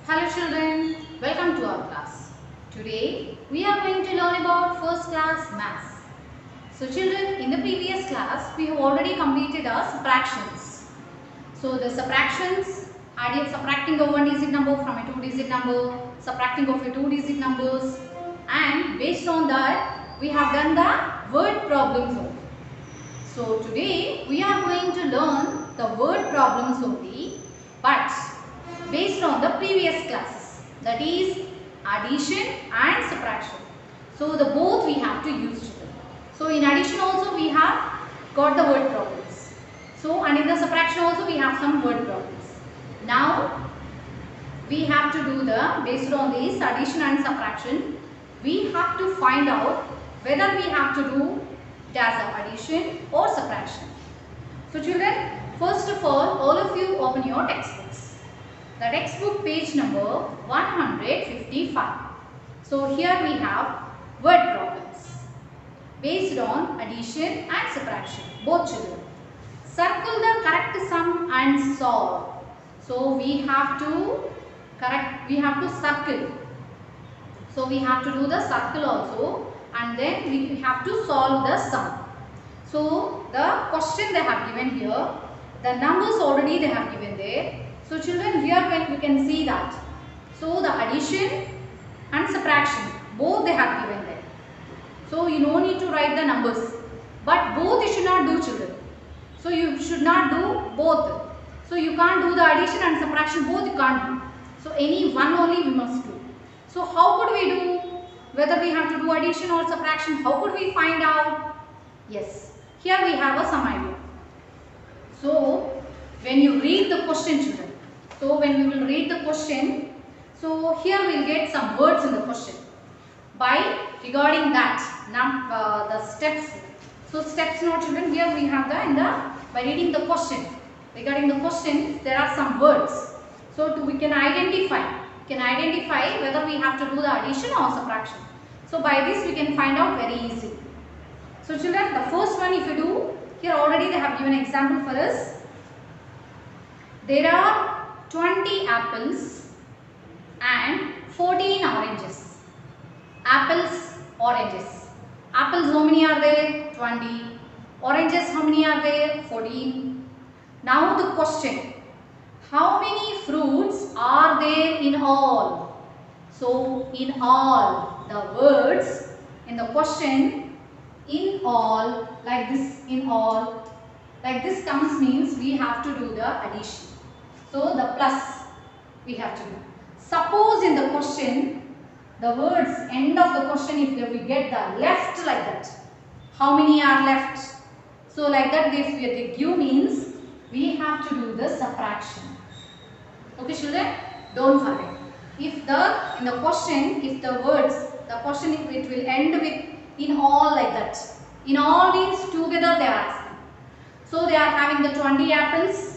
Hello children, welcome to our class. Today we are going to learn about first class maths. So children, in the previous class we have already completed our subtractions. So the subtractions, subtracting a one digit number from a two digit number, subtracting of a two digit numbers, and based on that we have done the word problems only. So today we are going to learn the word problems only, but based on the previous classes, that is addition and subtraction. So the both we have to use today. So in addition also we have got the word problems. So and in the subtraction also we have some word problems. Now we have to do the, based on this addition and subtraction, we have to find out whether we have to do it as a addition or subtraction. So children, first of all of you open your textbooks. The textbook page number 155. So here we have word problems based on addition and subtraction, both children. Circle the correct sum and solve. So we have to circle. So we have to do the circle also, and then we have to solve the sum. So the question they have given here, the numbers already they have given there. So children, here when you can see that. So the addition and subtraction both they have given there. So you no need to write the numbers, but both you should not do, children. So you should not do both. So you can't do the addition and subtraction, both you can't do. So any one only we must do. So how could we do, whether we have to do addition or subtraction? How could we find out? Yes, here we have some idea. So when you read the question, children, so when we will read the question, so here we will get some words in the question. By regarding that, the steps. So steps now children, here we have by reading the question. Regarding the question, there are some words. So we can identify whether we have to do the addition or subtraction. So by this we can find out very easily. So children, the first one if you do, here already they have given an example for us. There are 20 apples and 14 oranges. Apples, oranges. Apples how many are there? 20. Oranges how many are there? 14. Now the question. How many fruits are there in all? So in all, the words in the question, in all, like this, in all, like this comes means we have to do the addition. So the plus we have to do. Suppose in the question, the words end of the question, if we get the left like that, how many are left? So like that if they give means we have to do the subtraction. Okay children, don't forget. If in the question, if the words, the question it will end with in all like that. In all means together they are asking. So they are having the 20 apples,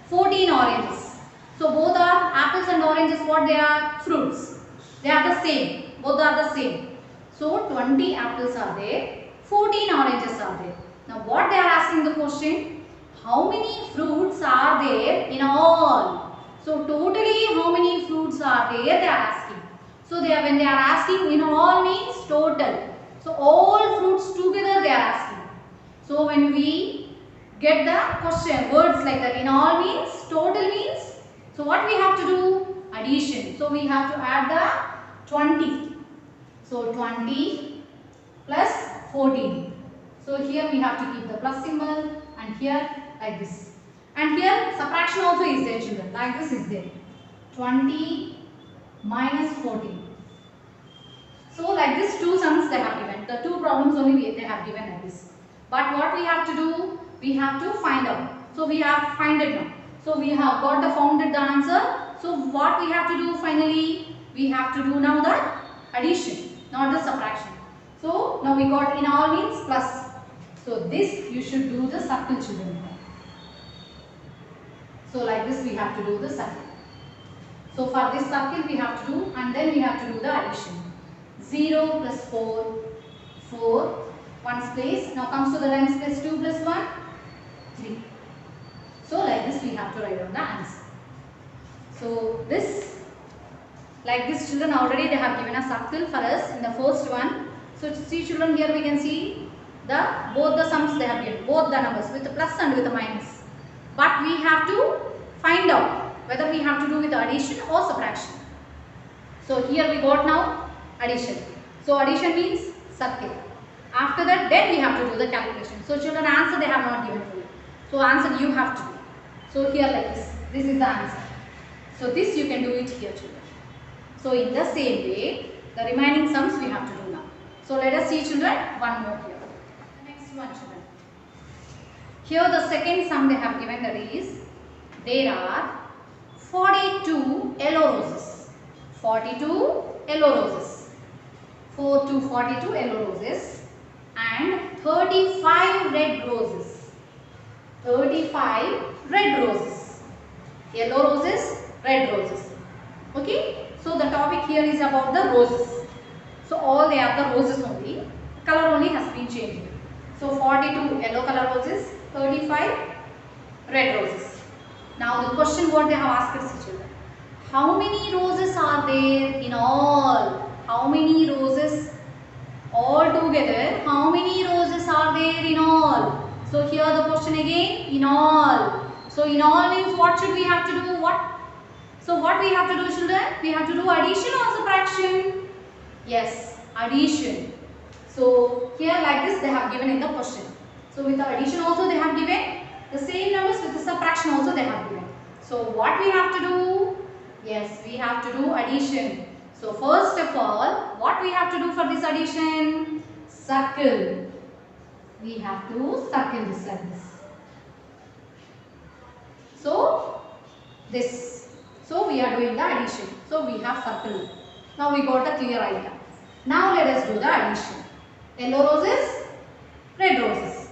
14 oranges. So both are apples and oranges, what they are? Fruits. They are the same. Both are the same. So 20 apples are there, 14 oranges are there. Now what they are asking the question? How many fruits are there in all? So totally how many fruits are there they are asking. So when they are asking in all means total. So all fruits together they are asking. So when we get the question words like that, in all means, total means, so what we have to do? Addition. So we have to add the 20. So 20 plus 14. So here we have to keep the plus symbol, and here like this. And here subtraction also is there children, like this is there. 20 minus 14. So like this two sums they have given. The two problems only they have given like this. But what we have to do? We have to find out. So we have find it now. So we have got the founded the answer. So what we have to do finally? We have to do now the addition, not the subtraction. So now we got in all means plus. So this you should do the circle children. So like this we have to do the circle. So for this circle we have to do, and then we have to do the addition. 0 plus 4, 4, 1's place. Now comes to the length place 2 plus 1, 3. So like this we have to write down the answer. So this Like this, children, already they have given a circle for us in the first one. So see children, here we can see both the sums they have given, both the numbers with the plus and with the minus. But we have to find out whether we have to do with addition or subtraction. So here we got now addition. So addition means circle. After that, then we have to do the calculation. So children, answer they have not given for you. So answer you have to do. So here like this. This is the answer. So this you can do it here children. So in the same way, the remaining sums we have to do now. So let us see children one more here. The next one children. Here the second sum they have given, that is there are 42 yellow roses. 42 yellow roses. 4 to 42 yellow roses and 35 red roses. 35 red roses. Yellow roses, red roses. Okay. So the topic here is about the roses. So all they are the roses only. Color only has been changed. So 42 yellow color roses, 35 red roses. Now the question what they have asked us children. How many roses are there in all? How many roses all together? How many roses are there in all? So here the question again, in all. So in all means what should we have to do? What? So what we have to do children? We have to do addition or subtraction? Yes, addition. So here like this they have given in the question. So with the addition also they have given. The same numbers with the subtraction also they have given. So what we have to do? Yes, we have to do addition. So first of all, what we have to do for this addition? Circle. We have to circle this like this. So this. So we are doing the addition. So we have circle. Now we got a clear idea. Now let us do the addition. Yellow roses, red roses.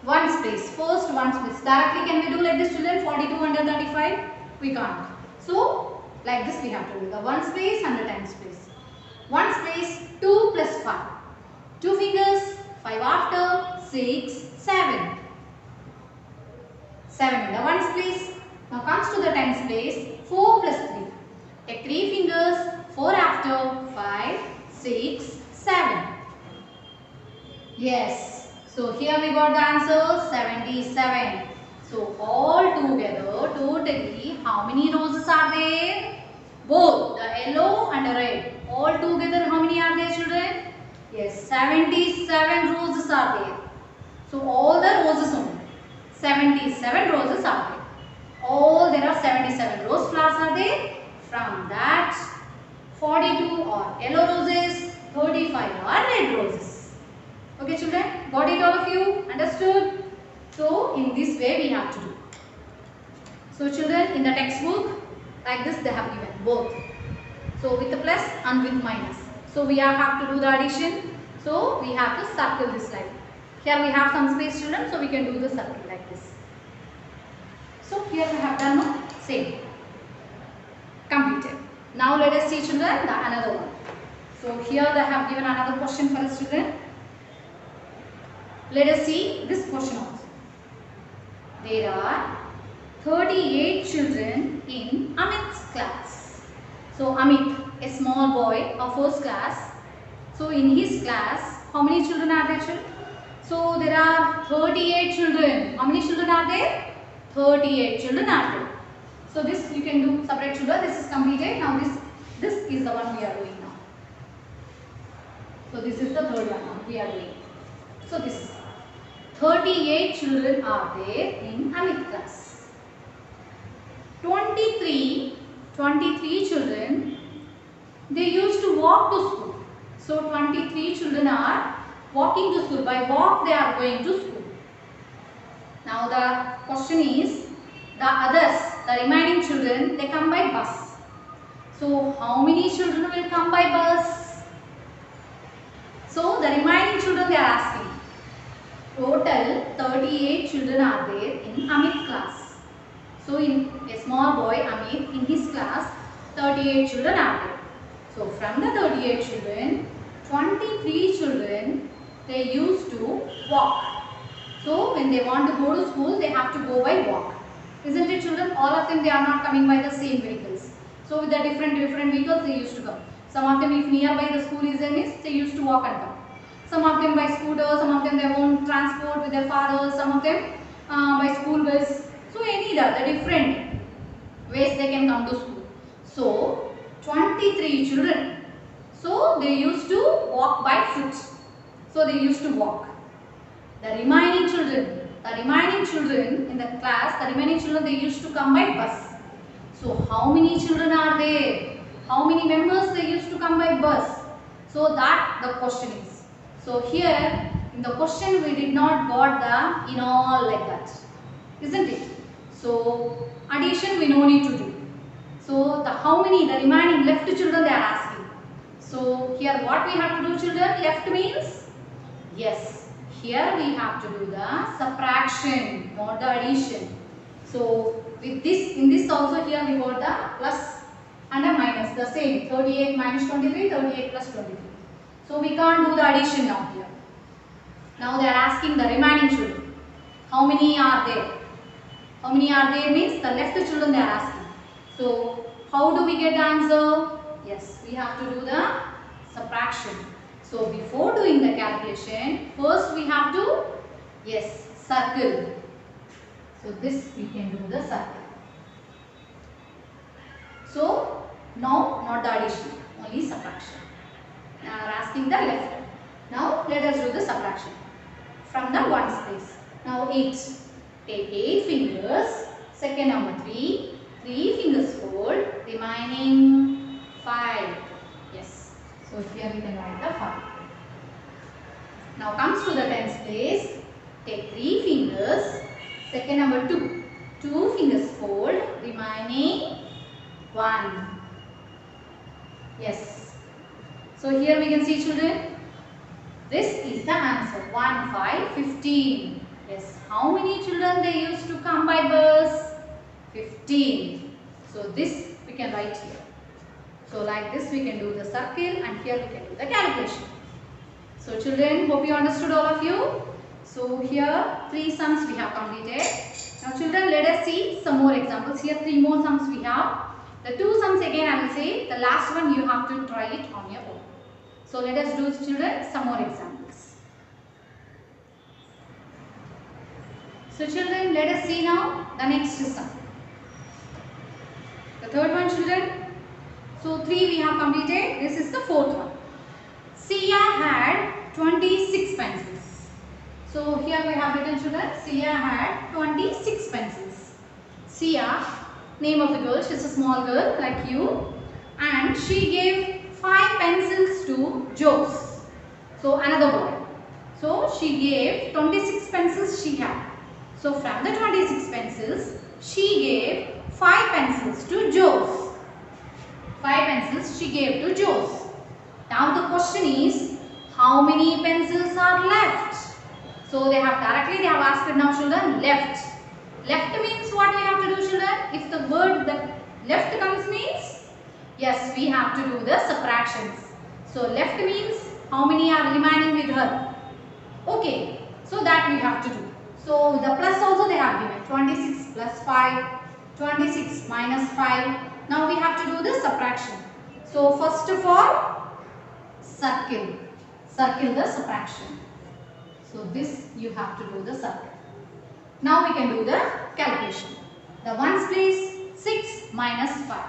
Ones place. First ones place. Directly can we do like this children? 42 under 35? We can't. So like this we have to do the ones place and the tens place. Ones place 2 plus 5. 2 fingers, 5 after, 6, 7. 7 in the ones place. Now comes to the tens place. 4 plus 3. Take 3 fingers, 4 after, 5, 6, 7. Yes. So here we got the answer 77. So all together, totally, how many roses are there? Both the yellow and the red. All together, how many are there children? Yes, 77 roses are there. So all the roses only. 77 roses are there. All there are 77 rose flowers are there. From that 42 are yellow roses, 35 are red roses. Okay children, got it all of you? Understood? So in this way we have to do. So children, in the textbook like this they have given both. So with the plus and with minus. So we have to do the addition. So we have to circle this like. Here we have some space children, so we can do the circle like this. So here we have done the same. Completed. Now let us see children the another one. So here they have given another question for us children. Let us see this question also. There are 38 children in Amit's class. So Amit, a small boy of first class. So in his class, how many children are there children? So there are 38 children. How many children are there? 38 children are there. So this you can do separate children. This is completed. Now this is the one we are doing now. So this is the third one now we are doing. So this 38 children are there in Amit class. 23 children, they used to walk to school. So 23 children are walking to school. By walk they are going to school. Now the question is, the others, the remaining children, they come by bus. So how many children will come by bus? So the remaining children they are asking. Total 38 children are there in Amit class. So in a small boy Amit, in his class 38 children are there. So from the 38 children, 23 children they used to walk. So when they want to go to school, they have to go by walk. Isn't it children? All of them they are not coming by the same vehicles. So So with the different vehicles they used to come. Some of them, if nearby the school is there, means they used to walk and come. Some of them by scooter, some of them their own transport with their fathers, some of them by school bus. So any the different ways they can come to school. So 23 children. So they used to walk by foot. So they used to walk. The remaining children in the class, the remaining children, they used to come by bus. So how many children are there? How many members they used to come by bus? So that the question is. So here in the question we did not got the in all like that, isn't it? So addition we no need to do. So the how many the remaining left children they are asking. So here what we have to do, children? Left means, yes, here we have to do the subtraction, not the addition. So with this, in this also here we got the plus and a minus, the same 38 minus 23, 38 plus 23. So we can't do the addition now here. Now they are asking the remaining children. How many are there? How many are there means the left children they are asking. So how do we get the answer? Yes, we have to do the subtraction. So before doing the calculation, first we have to, yes, circle. So this we can do the circle. So now not the addition, only subtraction. Now we are asking the left. Now let us do the subtraction from the ones place. Now 8. Take 8 fingers. Second number 3. 3 fingers fold. Remaining 5. Yes. So here we can write the 5. Now comes to the tens place. Take 3 fingers. Second number 2. 2 fingers fold. Remaining 1. Yes. So here we can see, children. This is the answer. 1, 5, 15. Yes. How many children they used to come by bus? 15. So this we can write here. So like this we can do the circle and here we can do the calculation. So children, hope you understood all of you. So here 3 sums we have completed. Now children, let us see some more examples. Here 3 more sums we have. The 2 sums again I will say. The last one you have to try it on your own. So let us do, children, some more examples. So children, let us see now the next sum. The third one, children. So 3 we have completed. This is the fourth one. Sia had 26 pencils. So here we have written, children, Sia had 26 pencils. Sia, name of the girl, she is a small girl like you, and she gave 5 pencils to Jose. So another boy. So she gave 26 pencils she had. So from the 26 pencils, she gave 5 pencils to Jose. 5 pencils she gave to Jose. Now the question is, how many pencils are left? So they have asked now, children, left. Left means what we have to do, children? If the word the left comes means, yes, we have to do the subtractions. So left means how many are remaining with her. Okay, so that we have to do. So the plus also they have given 26 plus 5, 26 minus 5. Now we have to do the subtraction. So first of all, circle the subtraction. So this you have to do the circle. Now we can do the calculation. The ones place 6 minus 5.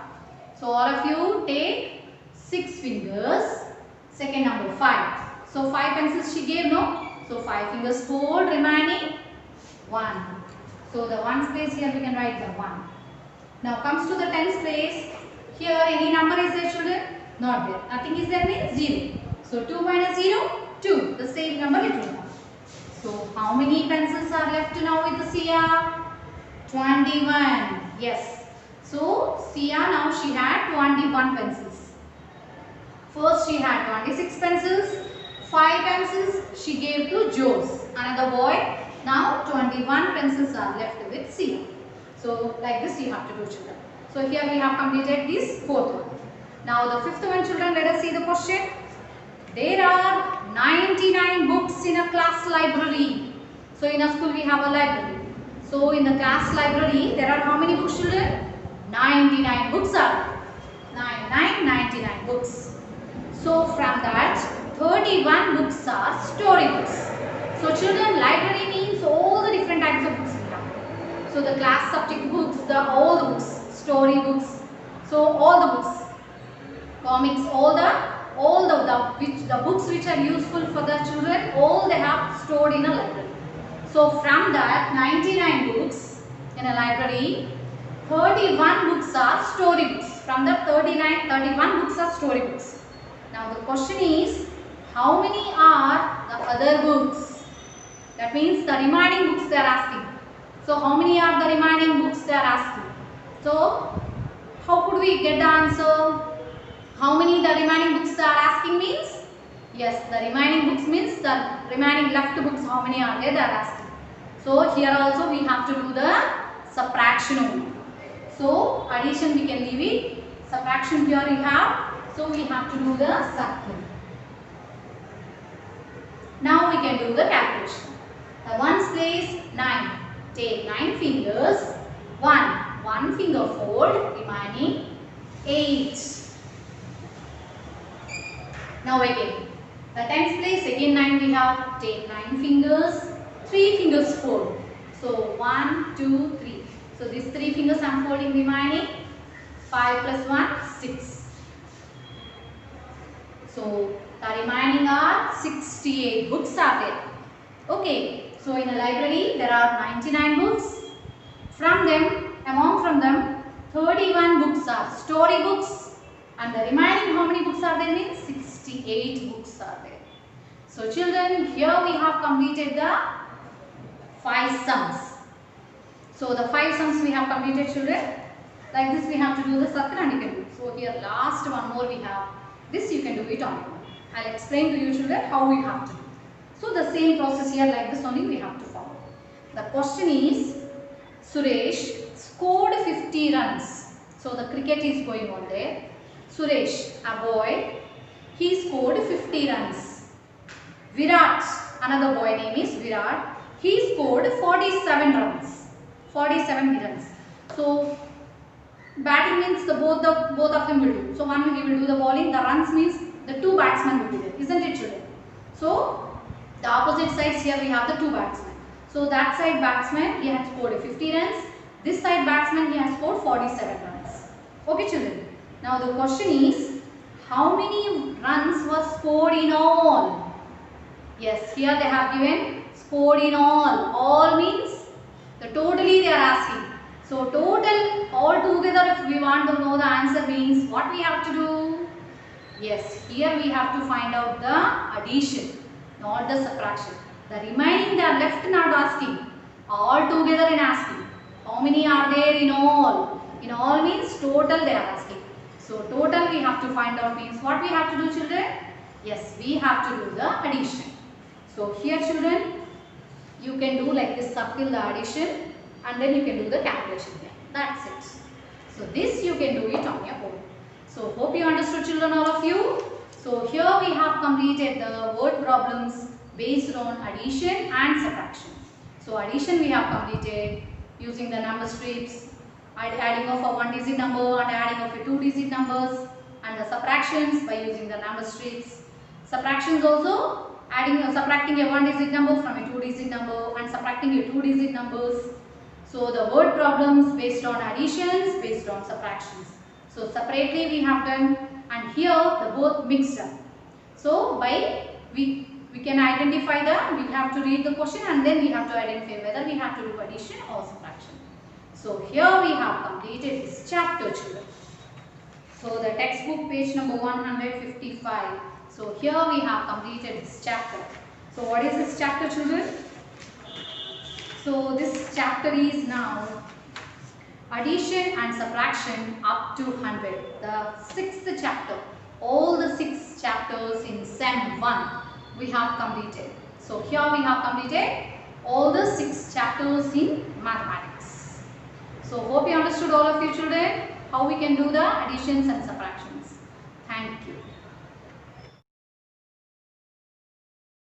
So all of you take 6 fingers. Second number 5. So 5 pencils she gave, no? So 5 fingers fold, remaining 1. So the ones place here we can write the 1. Now comes to the tens place. Here any number is there, children? Not there. Nothing is there means 0. So 2 minus 0, 2. The same number it will come. So how many pencils are left now with the Sia? 21. Yes. So Sia now she had 21 pencils. First she had 26 pencils. 5 pencils she gave to Jose, another boy. Now 21 pencils are left with Sia. So like this you have to do, children. So here we have completed this fourth one. Now the fifth one, children, let us see the question. There are 99 books in a class library. So in a school we have a library. So in the class library there are how many books, children? 99 books are. 99 books. So from that 31 books are story books. So children, library means all the different types of books we have. So the class subject books, all the books, story books, so all the books, comics, all the books which are useful for the children, all they have stored in a library. So from that 99 books in a library, 31 books are story books. From the 31 books are story books. Now the question is, how many are the other books? That means the remaining books they are asking. So how many are the remaining books they are asking? So how could we get the answer? How many the remaining books they are asking means? Yes, the remaining books means the remaining left books, how many are there they are asking. So here also we have to do the subtraction only. So addition we can leave it, subtraction here we have, so we have to do the circle. Now we can do the calculation. The ones place 9. Take 9 fingers, 1 finger fold, remaining 8. Now again, the tens place again 9 we have, take 9 fingers, 3 fingers fold. So 1, 2, 3. So these 3 fingers I am folding, remaining 5 plus 1, 6. So the remaining are 68 books are there. Okay, so in a library there are 99 books. From them, 31 books are story books, and the remaining how many books are there means 68 books are there. So children, here we have completed the 5 sums. So the 5 sums we have completed, children. Like this we have to do the circle and you can do. So here last one more we have. This you can do it on your own. I will explain to you, children, how we have to do. So the same process here like this only we have to follow. The question is, Suresh scored 50 runs. So the cricket is going on there. Suresh, a boy, he scored 50 runs. Virat, another boy name is Virat, he scored 47 runs. 47 runs. So batting means both of them will do. So one he will do the bowling. The runs means the 2 batsmen will be there, isn't it, children? So the opposite sides here we have the 2 batsmen. So that side batsman he has scored 50 runs. This side batsman he has scored 47 runs. Okay, children. Now the question is, how many runs were scored in all? Yes, here they have given scored in all. All means the totally they are asking. So total all together, if we want to know the answer means what we have to do? Yes, here we have to find out the addition, not the subtraction. The remaining they are left not asking. All together in asking. How many are there in all? In all means total they are asking. So total we have to find out means what we have to do, children? Yes, we have to do the addition. So here, children, you can do like this circle the addition and then you can do the calculation here. That's it. So this you can do it on your own. So hope you understood, children, all of you. So here we have completed the word problems based on addition and subtraction. So addition we have completed using the number strips, adding of a 1-digit number and adding of a 2-digit numbers, and the subtractions by using the number strips. Subtractions also subtracting a 1-digit number from a 2-digit number and subtracting a 2-digit numbers. So the word problems based on additions, based on subtractions. So separately we have done, and here the both mixed up. So by we can identify we have to read the question and then we have to identify whether we have to do addition or subtraction. So here we have completed this chapter, children. So the textbook page number 155. So here we have completed this chapter. So what is this chapter, children? So this chapter is now addition and subtraction up to 100. The 6th chapter. All the 6 chapters in Sem 1 we have completed. So here we have completed all the 6 chapters in mathematics. So hope you understood, all of you, children, how we can do the additions and subtractions.